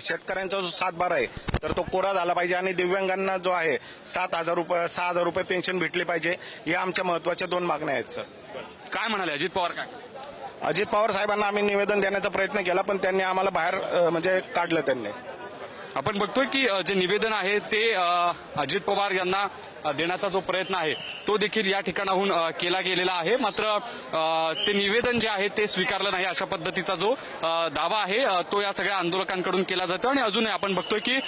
शेतकऱ्यांचा जो 7/12 आहे तर तो कोरा झाला पाहिजे आणि दिव्यांगांना जो आहे 7,000 रुपये 6,000 रुपये पेन्शन भेटली पाहिजे. या आमच्या महत्वाच्या 2 मागण्या आहेत सर. काय म्हणाले अजित पवार? काय अजित पवार साहेबांना आम्ही निवेदन देण्याचा प्रयत्न केला पण त्यांनी आम्हाला बाहेर म्हणजे काढलं त्यांनी. आपण बघतोय की जे निवेदन आहे ते अजित पवार यांना देण्याचा जो प्रयत्न आहे तो देखील या ठिकाणाहून केला गेलेला आहे. मात्र ते निवेदन जे आहे ते स्वीकारलं नाही अशा पद्धतीचा जो दावा आहे तो या सगळ्या आंदोलकांकडून केला जातो. आणि अजूनही आपण बघतोय की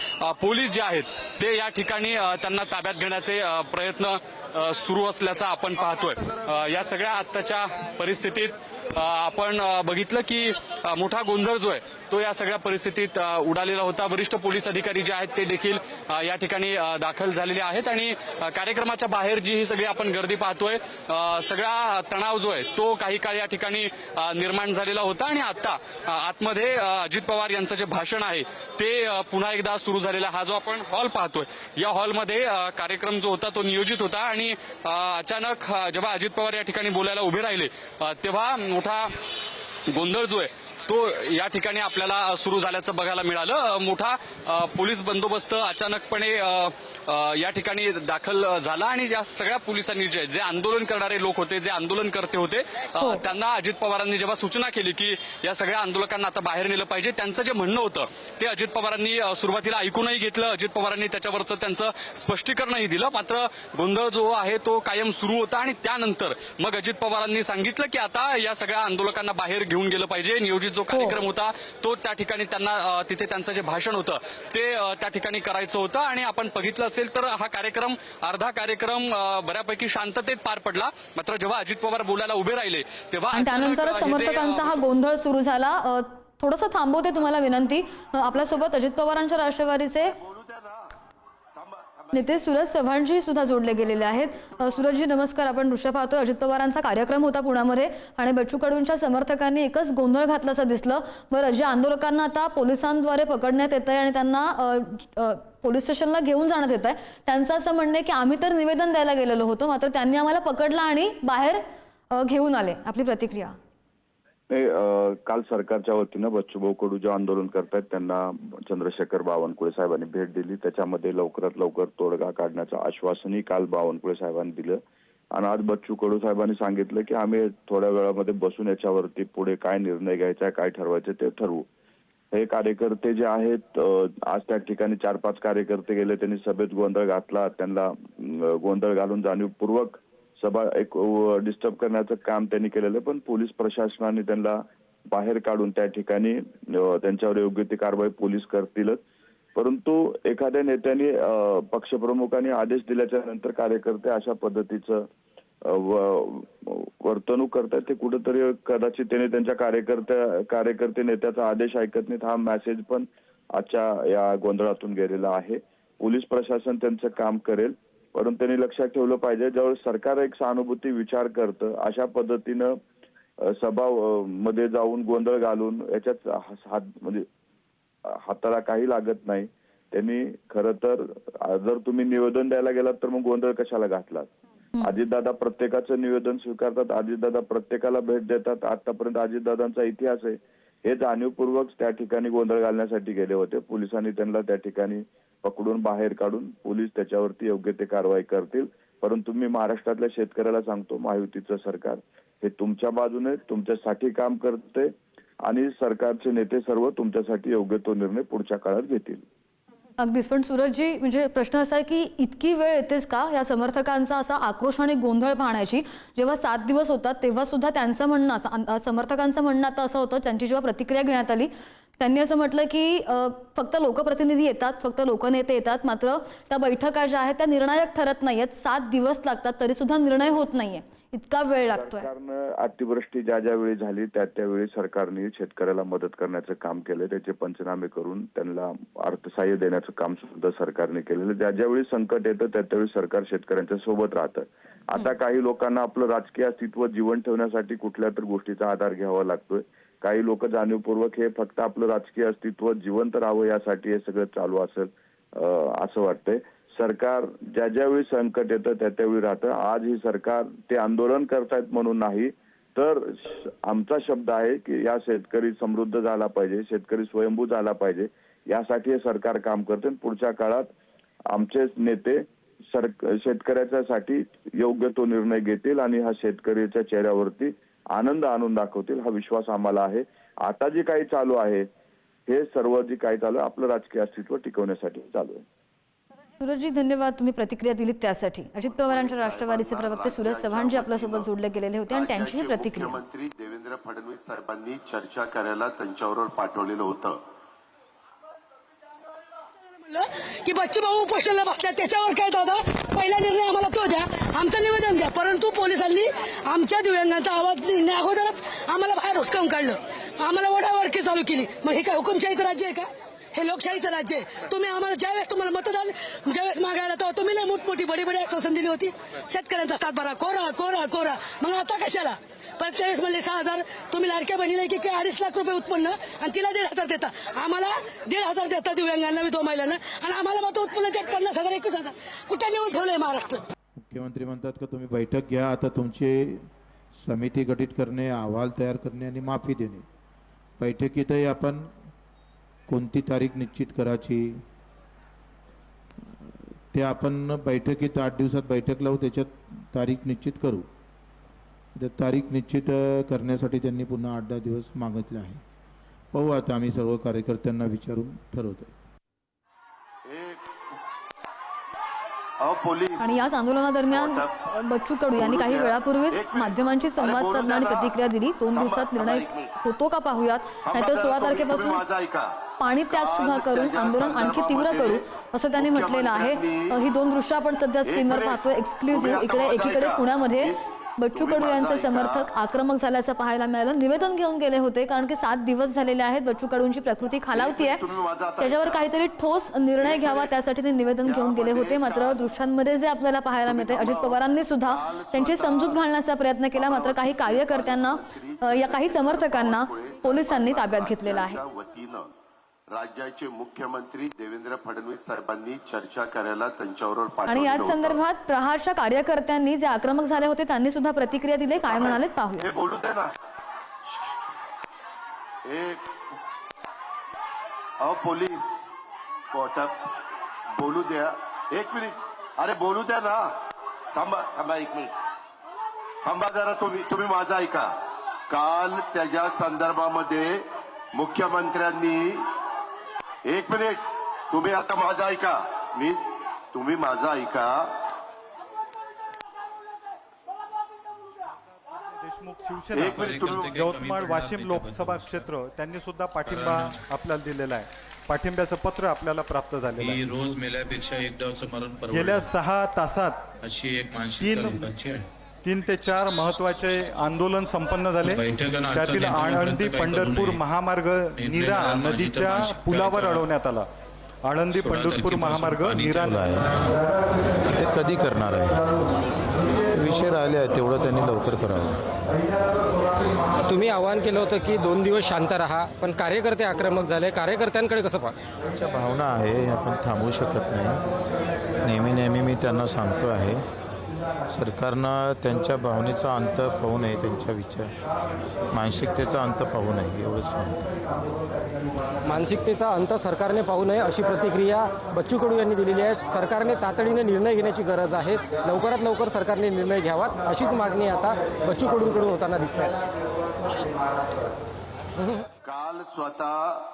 पोलीस जे आहेत ते या ठिकाणी त्यांना ताब्यात घेण्याचे प्रयत्न सुरू असल्याचं आपण पाहतोय. या सगळ्या आत्ताच्या परिस्थितीत आपण बघितलं की मोठा गोंधळ जो आहे तो या सगळ्या परिस्थितीत उडालेला होता. वरिष्ठ पोलीस अधिकारी जे आहेत ते देखील या ठिकाणी दाखल झालेले आहेत आणि कार्यक्रमाच्या बाहेर जी ही सगळी आपण गर्दी पाहतोय सगळा तणाव जो आहे तो काही काळ या ठिकाणी निर्माण झालेला होता. आणि आता आतमध्ये अजित पवार यांचं जे भाषण आहे ते पुन्हा एकदा सुरू झालेला. हा जो आपण हॉल पाहतोय या हॉलमध्ये कार्यक्रम जो होता तो नियोजित होता आणि अचानक जेव्हा अजित पवार या ठिकाणी बोलायला उभे राहिले तेव्हा मोठा गोंधळ जो आहे तो या ठिकाणी आपल्याला सुरू झाल्याचं बघायला मिळालं. मोठा पोलीस बंदोबस्त अचानकपणे या ठिकाणी दाखल झाला आणि या सगळ्या पोलिसांनी जे आंदोलन करणारे लोक होते जे आंदोलनकर्ते होते त्यांना अजित पवारांनी जेव्हा सूचना केली की या सगळ्या आंदोलकांना आता बाहेर नेलं पाहिजे त्यांचं जे म्हणणं होतं ते अजित पवारांनी सुरुवातीला ऐकूनही घेतलं. अजित पवारांनी त्याच्यावरचं त्यांचं स्पष्टीकरणही दिलं. मात्र गोंधळ जो आहे तो कायम सुरू होता आणि त्यानंतर मग अजित पवारांनी सांगितलं की आता या सगळ्या आंदोलकांना बाहेर घेऊन गेलं पाहिजे. नियोजित जो कार्यक्रम होता तो त्या ठिकाणी त्यांना तिथे त्यांचं जे भाषण होतं ते त्या ठिकाणी करायचं होतं. आणि आपण बघितलं असेल तर हा कार्यक्रम अर्धा कार्यक्रम बऱ्यापैकी शांततेत पार पडला. मात्र जेव्हा अजित पवार बोलायला उभे राहिले तेव्हा त्यानंतर समर्थकांचा हा गोंधळ सुरू झाला. थोडंसं थांबवते तुम्हाला विनंती. आपल्यासोबत अजित पवारांच्या राष्ट्रवादीचे नेते सूरज चव्हाणजी सुद्धा जोडले गेलेले आहेत. सूरजजी नमस्कार. आपण दृश्य पाहतोय अजित पवारांचा कार्यक्रम होता पुण्यामध्ये आणि बच्चू कडूंच्या समर्थकांनी एकच गोंधळ घातल्याचं दिसलं. बरं, जे आंदोलकांना आता पोलिसांद्वारे पकडण्यात येत आहे आणि त्यांना पोलीस स्टेशनला घेऊन जाण्यात येत आहे त्यांचं असं म्हणणं आहे की आम्ही तर निवेदन द्यायला गेलेलो होतो मात्र त्यांनी आम्हाला पकडलं आणि बाहेर घेऊन आले. आपली प्रतिक्रिया? काल सरकारच्या वतीनं बच्चूभाऊ कडू जे आंदोलन करतायत त्यांना चंद्रशेखर बावनकुळे साहेबांनी भेट दिली. त्याच्यामध्ये लवकरात लवकर तोडगा काढण्याचं आश्वासनही काल बावनकुळे साहेबांनी दिलं. आणि आज बच्चू कडू साहेबांनी सांगितलं की आम्ही थोड्या वेळामध्ये बसून याच्यावरती पुढे काय निर्णय घ्यायचा काय ठरवायचं ते ठरवू. हे कार्यकर्ते जे आहेत आज त्या ठिकाणी 4-5 कार्यकर्ते गेले. त्यांनी सभेत गोंधळ घातला. त्यांना गोंधळ घालून जाणीवपूर्वक सभा एक डिस्टर्ब करण्याचं काम त्यांनी केलेलं. पण पोलीस प्रशासनाने त्यांना बाहेर काढून त्या ठिकाणी त्यांच्यावर योग्य ती कारवाई पोलीस करतीलच. परंतु एखाद्या नेत्याने पक्षप्रमुखांनी आदेश दिल्याच्या नंतर कार्यकर्ते अशा पद्धतीचं वर्तणूक करतात ते कुठेतरी कदाचित त्यांनी त्यांच्या कार्यकर्ते नेत्याचा आदेश ऐकत नाहीत. हा मेसेज पण आजच्या या गोंधळातून गेलेला आहे. पोलीस प्रशासन त्यांचं काम करेल परंतु त्यांनी लक्षात ठेवलं पाहिजे ज्यावेळेस सरकार एक सहानुभूती विचार करतं अशा पद्धतीनं सभा मध्ये जाऊन गोंधळ घालून याच्यात म्हणजे हाताला काही लागत नाही. त्यांनी खरं तर जर तुम्ही निवेदन द्यायला गेलात तर मग गोंधळ कशाला घातलात? अजितदादा प्रत्येकाचं निवेदन स्वीकारतात. अजितदादा प्रत्येकाला भेट देतात. आतापर्यंत अजितदादांचा इतिहास आहे. हे जाणीवपूर्वक त्या ठिकाणी गोंधळ घालण्यासाठी गेले होते. पोलिसांनी त्यांना त्या ठिकाणी पकडून बाहेर काढून पोलीस त्याच्यावरती योग्य ते कारवाई करतील. परंतु मी महाराष्ट्रातल्या शेतकऱ्याला सांगतो महायुतीचं सरकार हे तुमच्या बाजूने तुमच्यासाठी काम करते आणि सरकारचे नेते सर्व तुमच्यासाठी योग्य तो निर्णय पुढच्या काळात घेतील. अगदीच. पण सूरजजी म्हणजे प्रश्न असा आहे की इतकी वेळ येतेच का या समर्थकांचा असा आक्रोश आणि गोंधळ पाहण्याची? जेव्हा 7 दिवस होतात तेव्हा सुद्धा त्यांचं म्हणणं समर्थकांचं म्हणणं आता असं होतं त्यांची जेव्हा प्रतिक्रिया घेण्यात आली त्यांनी असं म्हटलं की फक्त लोकप्रतिनिधी येतात फक्त लोकनेते येतात मात्र त्या बैठका ज्या आहेत त्या निर्णायक ठरत नाहीयेत. 7 दिवस लागतात तरी सुद्धा निर्णय होत नाहीये. इतका वेळ लागतोय. सरकारनं अतिवृष्टी ज्या वेळी झाली त्यावेळी सरकारने शेतकऱ्याला मदत करण्याचं काम केलं. त्याचे पंचनामे करून त्यांना अर्थसहाय्य देण्याचं काम सुद्धा सरकारने केलेलं. ज्यावेळी संकट येतं त्यावेळी सरकार शेतकऱ्यांच्या सोबत राहतं. आता काही लोकांना आपलं राजकीय अस्तित्व जीवन ठेवण्यासाठी कुठल्या तर गोष्टीचा आधार घ्यावा लागतोय. काही लोक जाणीवपूर्वक हे फक्त आपलं राजकीय अस्तित्व जिवंत राहावं यासाठी हे सगळं चालू असेल असं वाटतंय. सरकार ज्यावेळी संकट येतं त्यावेळी राहतं. आज ही सरकार ते आंदोलन करतायत म्हणून नाही तर आमचा शब्द आहे की या शेतकरी समृद्ध झाला पाहिजे शेतकरी स्वयंभू झाला पाहिजे यासाठी हे सरकार काम करते. पुढच्या काळात आमचे नेते शेतकऱ्याच्यासाठी योग्य तो निर्णय घेतील आणि हा शेतकऱ्याच्या चेहऱ्यावरती आनंद आणून दाखवतील, हा विश्वास आम्हाला आहे. आता जे काही चालू आहे हे सर्व जे काही चालू आहे आपलं राजकीय अस्तित्व टिकवण्यासाठी चालू आहे. सूरजजी धन्यवाद, तुम्ही प्रतिक्रिया दिलीत त्यासाठी. अजित पवारांच्या राष्ट्रवादीचे प्रवक्ते सूरज चव्हाण जी आपल्यासोबत जोडले गेलेले होते आणि त्यांची ही प्रतिक्रिया. मुख्यमंत्री देवेंद्र फडणवीस साहेबांनी चर्चा करायला त्यांच्याबरोबर पाठवलेलं होतं की बच्चू भाऊ उपोषणाला बसल्या, त्याच्यावर काय दादा पहिला निर्णय आम्हाला तो द्या, आमचं निवेदन द्या. परंतु पोलिसांनी आमच्या दिव्यांगांचा आवाज निघण्या अगोदरच आम्हाला बाहेर हुसकावून काढलं, आम्हाला ओढावडकी चालू केली. मग हे काय हुकुमशाहीचं राज्य आहे का? हे लोकशाहीचं राज्य आहे. तुम्ही आम्हाला ज्यावेळेस तुम्हाला मतदान ज्यावेळेस मागायला तेव्हा तुम्ही लय मोठमोठी बडी बडी आश्वासन दिली होती, शेतकऱ्यांचा सातबारा कोरा कोरा कोरा. मग आता कशाला? पण त्यावेळेस म्हणले 6,000 तुम्ही लाडक्या बहिणीला की 2.5 लाख रुपये उत्पन्न आणि तिला 1,500 देता, आम्हाला 1,500 देता दिव्यांगांना विधवा महिलांना, आणि आम्हाला मग उत्पन्नाचे 50,000 21,000 कुठे नेऊन ठेवलंय महाराष्ट्र. मुख्यमंत्री म्हणतात का तुम्ही बैठक घ्या, आता तुमची समिती गठीत करणे, अहवाल तयार करणे आणि माफी देणे. बैठकीतही आपण कोणती तारीख निश्चित करायची ते आपण बैठकीत 8 दिवसात बैठक लावू, त्याच्यात तारीख निश्चित करू. त्या तारीख निश्चित करण्यासाठी त्यांनी पुन्हा 8-10 दिवस मागितले आहे. पाहू आता आम्ही सर्व कार्यकर्त्यांना विचारून ठरवतो. आणि याच आंदोलनादरम्यान बच्चू कडू यांनी काही वेळापूर्वीच माध्यमांशी संवाद साधला आणि प्रतिक्रिया दिली. 2 दिवसात निर्णय होतो का पाहूयात, नाहीतर 16 तारखेपासून पाणी त्याग सुद्धा करून आंदोलन आणखी तीव्र करू असं त्यांनी म्हटलेलं आहे. ही 2 दृश्य आपण सध्या स्क्रीनवर पाहतोय एक्सक्लुझिव्ह. इकडे एकीकडे पुण्यामध्ये बच्चू कडू यांचे समर्थक आक्रमक झाल्याचं पाहायला मिळालं. निवेदन घेऊन गेले होते कारण की 7 दिवस झालेले आहेत, बच्चू कडूंची प्रकृती खालावतीये, त्याच्यावर काहीतरी ठोस निर्णय घ्यावा त्यासाठी ते निवेदन घेऊन गेले होते. मात्र दृश्यांमध्ये जे आपल्याला पाहायला मिळते, अजित पवारांनी सुद्धा त्यांची समजूत घालण्याचा प्रयत्न केला, मात्र काही कार्यकर्त्यांना या काही समर्थकांना पोलिसांनी ताब्यात घेतलेलं आहे. राज्याचे मुख्यमंत्री देवेंद्र फडणवीस साहेबांनी चर्चा करायला त्यांच्याबरोबर आणि याच संदर्भात प्रहारच्या कार्यकर्त्यांनी जे आक्रमक झाले होते त्यांनी सुद्धा प्रतिक्रिया दिली. काय म्हणाले पाहूया. बोलू दे ना. पोलीस बोलू द्या 1 मिनिट. अरे बोलू द्या ना. थांबा 1 मिनिट. थांबा जरा. तुम्ही माझा ऐका. काल त्याच्या संदर्भामध्ये मुख्यमंत्र्यांनी 1 मिनिट. तुम्ही आता माझा ऐका. तुम्ही माझा ऐका. देशमुख शिवसेना यवतमाळ वाशिम लोकसभा क्षेत्र त्यांनी सुद्धा पाठिंबा आपल्याला दिलेला आहे. पाठिंब्याचं पत्र आपल्याला प्राप्त झालेलं आहे. रोज मेल्यापेक्षा एक डावचं मरण परवडलं. गेल्या 6 तासात अशी एक मानसिकता लोकांची आहे. 3 ते 4 महत्वाचे आंदोलन संपन्न झाले. त्यातील आळंदी पंढरपूर महामार्ग नीरा नदीच्या पुलावर अडवण्यात आला. आळंदी पंढरपूर महामार्ग नीरा ते कधी करणार आहे विषय राहिले आहे, तेवढं त्यांनी लवकर करावं. तुम्ही आवाहन केलं होतं की 2 दिवस शांत राहा, पण कार्यकर्ते आक्रमक झाले. कार्यकर्त्यांकडे कसं पाहा? त्यांच्या भावना आहे, आपण थांबवू शकत नाही. नेहमी मी त्यांना सांगतो आहे, सरकारनं त्यांच्या भावनेचा अंत पाहू नये, त्यांच्या विचार मानसिकतेचा अंत पाहू नये, एवढंच सांगतो. मानसिकतेचा अंत सरकारने पाहू नये अशी प्रतिक्रिया बच्चू कडू यांनी दिलेली आहे. सरकारने तातडीने निर्णय घेण्याची गरज आहे. लवकरात लवकर सरकारने निर्णय घ्यावा अशीच मागणी आता बच्चू कडूंकडून होताना दिसत आहे. काल स्वतः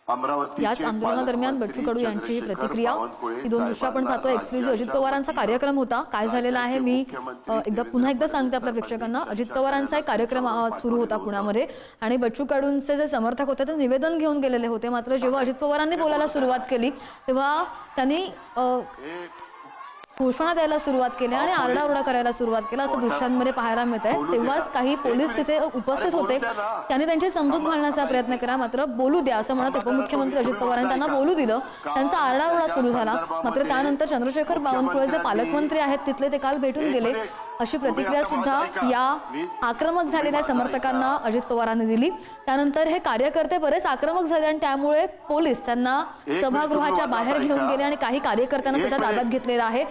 अमरावती याच आंदोलनादरम्यान बच्चू कडू यांची प्रतिक्रिया. ही 2 दृश्य आपण पाहतोय एक्सक्लुझिव्ह. अजित पवारांचा कार्यक्रम होता. काय झालेला आहे मी पुन्हा एकदा सांगते आपल्या प्रेक्षकांना. अजित पवारांचा एक कार्यक्रम सुरू होता पुण्यामध्ये आणि बच्चू कडूंचे जे समर्थक होते ते निवेदन घेऊन गेलेले होते. मात्र जेव्हा अजित पवारांनी बोलायला सुरुवात केली तेव्हा त्यांनी घोषणा द्यायला सुरुवात केली आणि आरडाओरडा करायला सुरुवात केला असं दृश्यांमध्ये पाहायला मिळत आहे. तेव्हाच काही पोलीस तिथे उपस्थित होते, त्यांनी त्यांची समजूत घालण्याचा प्रयत्न केला. मात्र बोलू द्या असं म्हणत उपमुख्यमंत्री अजित पवारांनी त्यांना बोलू दिलं. त्यांचा आरडाओरडा सुरू झाला. मात्र त्यानंतर चंद्रशेखर बावनकुळे जे पालकमंत्री आहेत तिथले ते काल भेटून गेले अशी प्रतिक्रिया सुद्धा या आक्रमक झालेल्या समर्थकांना अजित पवारांनी दिली. त्यानंतर हे कार्यकर्ते बरेच आक्रमक झाले आणि त्यामुळे पोलीस त्यांना सभागृहाच्या बाहेर घेऊन गेले आणि काही कार्यकर्त्यांना सुद्धा ताब्यात घेतलेलं आहे.